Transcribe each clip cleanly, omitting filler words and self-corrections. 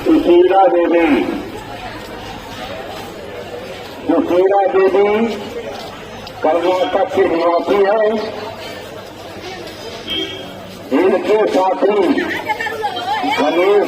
सुशीला देवी, सुशीला देवी कर्नाटक की निवासी है। इनके साथी गणेश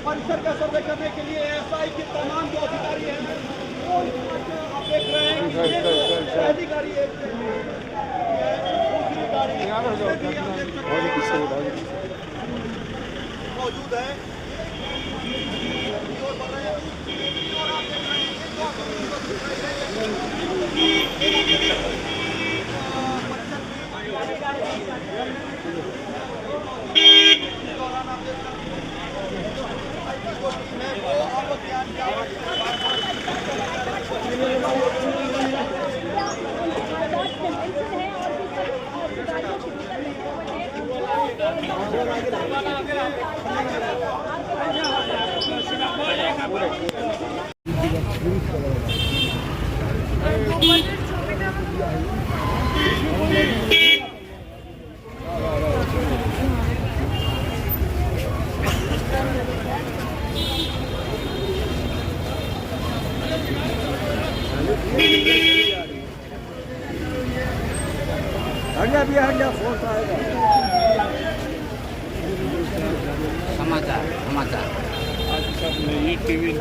परिसर का सर्वे करने के लिए एएसआई के तमाम जो अधिकारी हैं वो आप देख रहे हैं कि पहली गाड़ी एक दूसरी गाड़ी मौजूद है। हट फोर्स आएगा। समाचार आज सब ये टीवी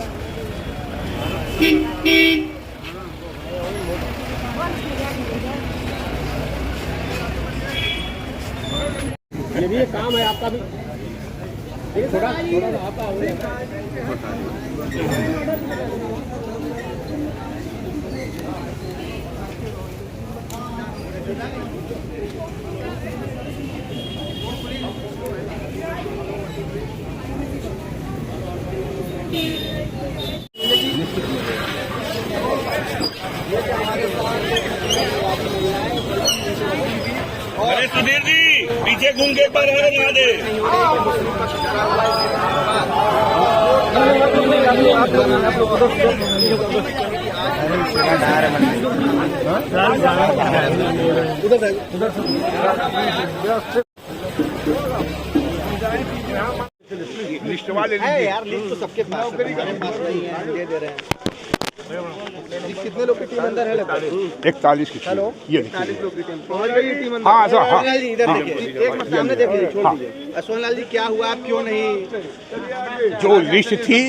ये भी काम है आपका भी थोड़ा आपका अरे सुधीर जी पीछे घूम के एक बार हर बना दे। लिस्ट वाले यार लिस्ट तो सबके पास नहीं है, दे दे रहे हैं। कितने लोग की टीम अंदर है? 41 की। हेलो, ये 41 लोग की टीम पहुंच गई टीम अंदर। हाँ सर, हाँ सोहनलाल जी इधर देखिए, एक मिनट सामने देख लीजिए, छोड़ दीजिए। सोहनलाल जी क्या हुआ, आप क्यों नहीं? जो लिस्ट थी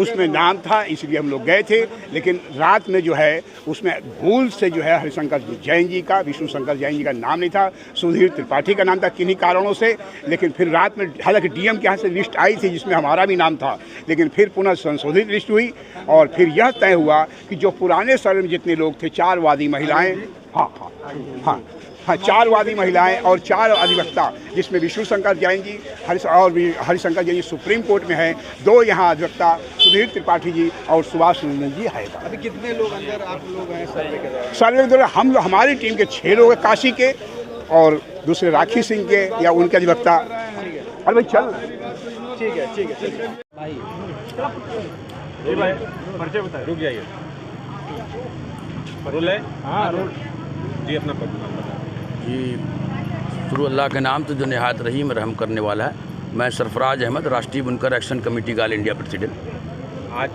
उसमें नाम था, इसलिए हम लोग गए थे। लेकिन रात में जो है उसमें भूल से जो है हरिशंकर जैन जी का, विष्णु शंकर जैन जी का नाम नहीं था, सुधीर त्रिपाठी का नाम था किन्हीं कारणों से। लेकिन फिर रात में हालांकि डीएम के यहाँ से लिस्ट आई थी जिसमें हमारा भी नाम था, लेकिन फिर पुनः संशोधित लिस्ट हुई और फिर यह तय हुआ कि जो पुराने सर्वे में जितने लोग थे, 4 वादी महिलाएं, हाँ 4 वादी महिलाएं और 4 अधिवक्ता, जिसमें विष्णु शंकर जैन जी हरिशंकर जैन जी सुप्रीम कोर्ट में हैं, 2 यहाँ अधिवक्ता सुधीर त्रिपाठी जी और सुभाष रंजन जी है। अभी कितने लोग अंदर आप लोग हैं सर्वे के दौरान? सर्वे के दौरान हम लोग, हमारी टीम के 6 लोग हैं काशी के और दूसरे राखी सिंह के या उनके अधिवक्ता। अरे भाई चल, ठीक है भाई परिचय बताए, रुक जाइए। रोल है? हाँ रोल जी। अपना जी, शुरू अल्लाह के नाम से जो निहायत रहीम रहम करने वाला है। मैं सरफराज अहमद, राष्ट्रीय बुनकर एक्शन कमेटी का ऑल इंडिया प्रेसिडेंट। आज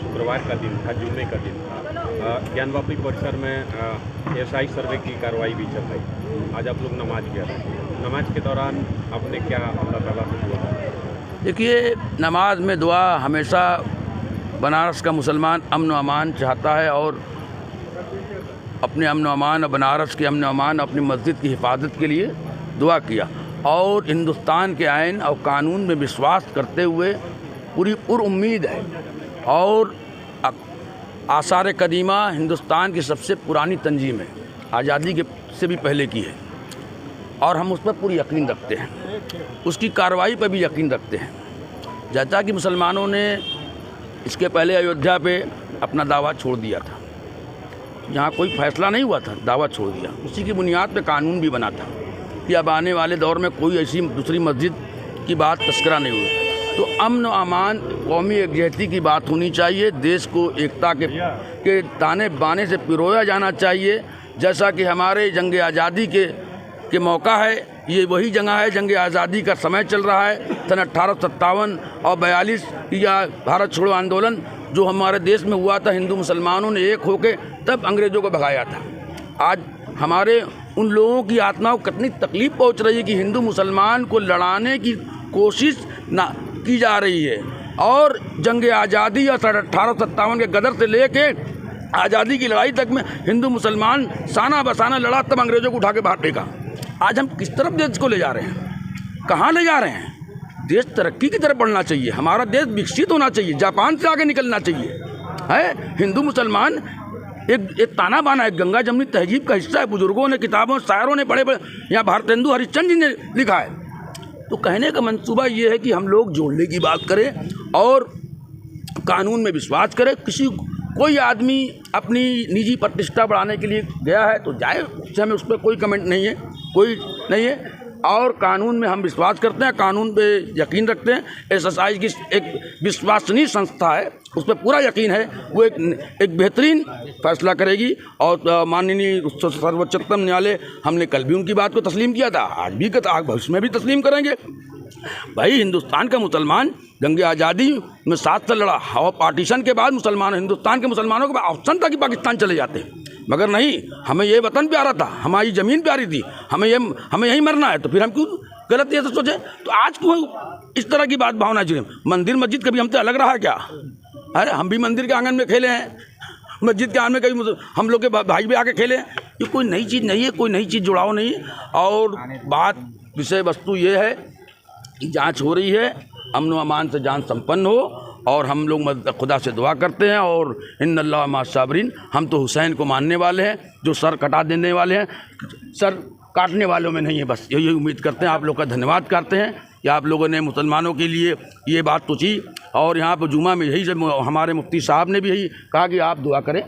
शुक्रवार का दिन था, जुम्मे का दिन था। ज्ञानवापी परिसर में एएसआई सर्वे की कार्रवाई भी चल रही। आज आप लोग नमाज गए, नमाज के दौरान आपने क्या अल्लाह ताला से दुआ? देखिए, नमाज में दुआ हमेशा बनारस का मुसलमान अमन व अमान चाहता है और अपने अमन व अमान और बनारस के अमन व अमान, अपनी मस्जिद की हिफाजत के लिए दुआ किया और हिंदुस्तान के आइन और कानून में विश्वास करते हुए पूरी उम्मीद है और आसार कदीमा हिंदुस्तान की सबसे पुरानी तंजीम है, आज़ादी के से भी पहले की है और हम उस पर पूरी यकीन रखते हैं, उसकी कार्रवाई पर भी यकीन रखते हैं। जैसा कि मुसलमानों ने इसके पहले अयोध्या पे अपना दावा छोड़ दिया था, जहाँ कोई फैसला नहीं हुआ था, दावा छोड़ दिया, उसी की बुनियाद पे कानून भी बना था कि अब आने वाले दौर में कोई ऐसी दूसरी मस्जिद की बात तस्करा नहीं हुई। तो अमन और अमान, कौमी एकजहती की बात होनी चाहिए, देश को एकता के ताने बाने से पिरोया जाना चाहिए। जैसा कि हमारे जंग आज़ादी के मौका है, ये वही जगह है, जंग आज़ादी का समय चल रहा है। सन 1857 और 42 या भारत छोड़ो आंदोलन जो हमारे देश में हुआ था, हिंदू मुसलमानों ने एक होकर तब अंग्रेज़ों को भगाया था। आज हमारे उन लोगों की आत्माओं को कितनी तकलीफ़ पहुंच रही है कि हिंदू मुसलमान को लड़ाने की कोशिश ना की जा रही है और जंग आज़ादी या 1857 के गदर से लेके आज़ादी की लड़ाई तक में हिंदू मुसलमान साना बसाना लड़ा, तब अंग्रेज़ों को उठा के बाहर फेंका। आज हम किस तरफ देश को ले जा रहे हैं, कहाँ ले जा रहे हैं? देश तरक्की की तरफ बढ़ना चाहिए, हमारा देश विकसित होना चाहिए, जापान से आगे निकलना चाहिए है। हिंदू मुसलमान एक ताना बाना है, गंगा जमनी तहजीब का हिस्सा है। बुजुर्गों ने, किताबों, शायरों ने, बड़े यहाँ भारतेंदु हरिश्चंद्र जी ने लिखा है। तो कहने का मंसूबा ये है कि हम लोग जोड़ने की बात करें और कानून में विश्वास करें। कोई आदमी अपनी निजी प्रतिष्ठा बढ़ाने के लिए गया है तो जाए, उससे हमें उस पर कोई कमेंट नहीं है, कोई नहीं है। और कानून में हम विश्वास करते हैं, कानून पे यकीन रखते हैं। एसएसआई की एक विश्वसनीय संस्था है, उस पर पूरा यकीन है, वो एक बेहतरीन फैसला करेगी। और माननीय सर्वोच्चतम न्यायालय, हमने कल भी उनकी बात को तस्लीम किया था, आज भी भविष्य में भी तस्लीम करेंगे। भाई हिंदुस्तान का मुसलमान जंग आज़ादी में साथ से लड़ा और पार्टीशन के बाद हिंदुस्तान के मुसलमानों को ऑप्शन था कि पाकिस्तान चले जाते, मगर नहीं, हमें ये वतन प्यारा था, हमारी ज़मीन प्यारी थी, हमें यहीं मरना है। तो फिर हम क्यों गलत ये तो सोचें? तो आज क्यों इस तरह की बात भावना चाहिए? मंदिर मस्जिद कभी हमसे अलग रहा क्या? अरे हम भी मंदिर के आंगन में खेले हैं, मस्जिद के आंगन में कभी हम लोग के भाई भी आके खेले हैं। ये कोई नई चीज़ नहीं है, कोई नई चीज़ जुड़ाव नहीं है। और बात विषय वस्तु ये है कि जांच हो रही है, अमन व अमान से जान संपन्न हो और हम लोग खुदा से दुआ करते हैं। और इन्नल्लाह मा साबरीन, हम तो हुसैन को मानने वाले हैं, जो सर कटा देने वाले हैं, सर काटने वालों में नहीं है। बस यही उम्मीद करते हैं। आप लोग का धन्यवाद करते हैं कि आप लोगों ने मुसलमानों के लिए ये बात पूछी। और यहाँ पर जुमा में यही से हमारे मुफ्ती साहब ने भी यही कहा कि आप दुआ करें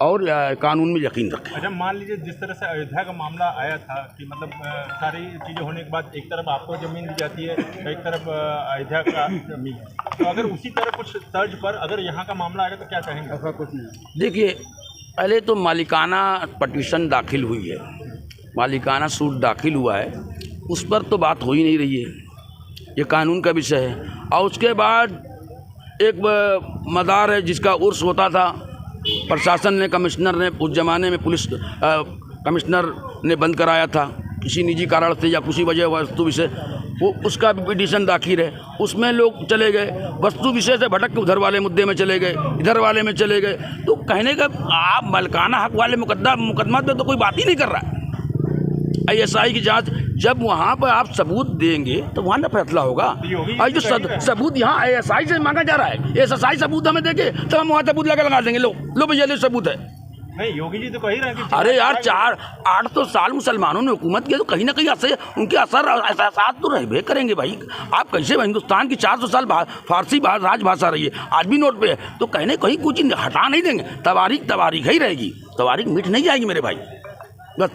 और कानून में यकीन रखें। अच्छा, मान लीजिए जिस तरह से अयोध्या का मामला आया था कि मतलब सारी चीज़ें होने के बाद एक तरफ आपको ज़मीन दी जाती है, एक तरफ अयोध्या का ज़मीन है, तो अगर उसी तरह कुछ तर्ज पर अगर यहाँ का मामला आएगा तो क्या कहेंगे? ऐसा कुछ नहीं। देखिए, पहले तो मालिकाना पटिशन दाखिल हुई है, मालिकाना सूट दाखिल हुआ है, उस पर तो बात हो ही नहीं रही है, ये कानून का विषय है। और उसके बाद एक मदार है जिसका उर्स होता था, प्रशासन ने, कमिश्नर ने, उस ज़माने में पुलिस कमिश्नर ने बंद कराया था किसी निजी कारण से या किसी वजह वस्तु विषय, वो उसका पिटीशन दाखिल है, उसमें लोग चले गए, वस्तु विषय से भटक के उधर वाले मुद्दे में चले गए, इधर वाले में चले गए। तो कहने का आप मलकाना हक वाले मुकदमा पे तो कोई बात ही नहीं कर रहा है। ISI की जांच जब वहाँ पर आप सबूत देंगे तो वहाँ ना फैसला होगा। और जो सबूत यहाँ ISI से मांगा जा रहा है, SSI सबूत हमें देंगे तो हम वहाँ सबूत लगा देंगे। लो भैया, ले सबूत है। नहीं, योगी जी तो कह ही रहे हैं कि अरे यार, 4-8 साल मुसलमानों ने हुकूमत की, तो कहीं ना कहीं ऐसे उनके असर एहसास तो रहबे करेंगे भाई। आप कैसे, हिंदुस्तान की 400 साल फारसी राजभाषा रही है, आज भी नोट पे है, तो कहने कहीं कुछ हटा नहीं देंगे। तवारीख ही रहेगी, तवारीख मिट नहीं जाएगी मेरे भाई, बस।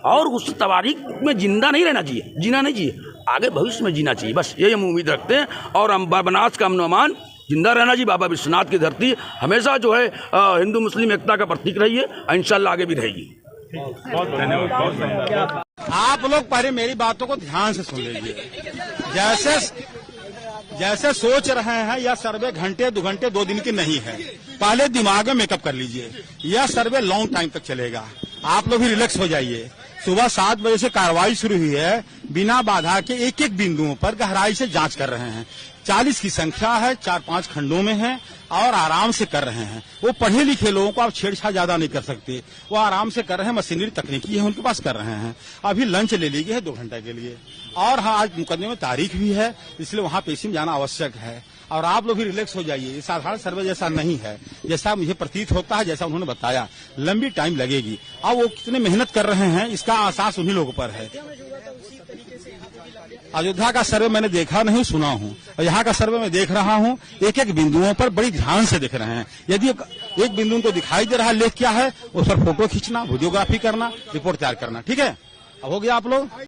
और उस तवारीख में जिंदा नहीं रहना चाहिए, जीना नहीं चाहिए, आगे भविष्य में जीना चाहिए, बस यही हम उम्मीद रखते हैं। और हम बनारस का अमन अमान जिंदा रहना जी, बाबा विश्वनाथ की धरती हमेशा जो है हिंदू मुस्लिम एकता का प्रतीक रही है, इंशाल्लाह आगे भी रहेगी। बहुत धन्यवाद। आप लोग पहले मेरी बातों को ध्यान से सुन लीजिए। जैसे सोच रहे हैं यह सर्वे घंटे 2 घंटे 2 दिन की नहीं है, पहले दिमाग में मेकअप कर लीजिए। यह सर्वे लॉन्ग टाइम तक चलेगा, आप लोग भी रिलैक्स हो जाइए। सुबह 7 बजे से कार्रवाई शुरू हुई है, बिना बाधा के एक एक बिंदुओं पर गहराई से जांच कर रहे हैं। 40 की संख्या है, 4-5 खंडों में है और आराम से कर रहे हैं। वो पढ़े लिखे लोगों को आप छेड़छाड़ ज्यादा नहीं कर सकते, वो आराम से कर रहे हैं, मशीनरी तकनीकी है उनके पास, कर रहे हैं। अभी लंच ले लीजिए है 2 घंटे के लिए। और हाँ, आज मुकदमे में तारीख भी है, इसलिए वहां पेशी में जाना आवश्यक है। और आप लोग भी रिलैक्स हो जाइए। ये साधारण सर्वे जैसा नहीं है, जैसा मुझे प्रतीत होता है, जैसा उन्होंने बताया। लंबी टाइम लगेगी। अब वो कितने मेहनत कर रहे हैं इसका आसास उन्हीं लोगों पर है। अयोध्या का सर्वे मैंने देखा नहीं, सुना हूँ, और यहाँ का सर्वे मैं देख रहा हूँ। एक एक बिंदुओं पर बड़ी ध्यान से देख रहे हैं। यदि एक बिंदु उनको दिखाई दे रहा है लेख क्या है, उस पर फोटो खींचना, वीडियोग्राफी करना, रिपोर्ट तैयार करना। ठीक है, अब हो गया आप लोग।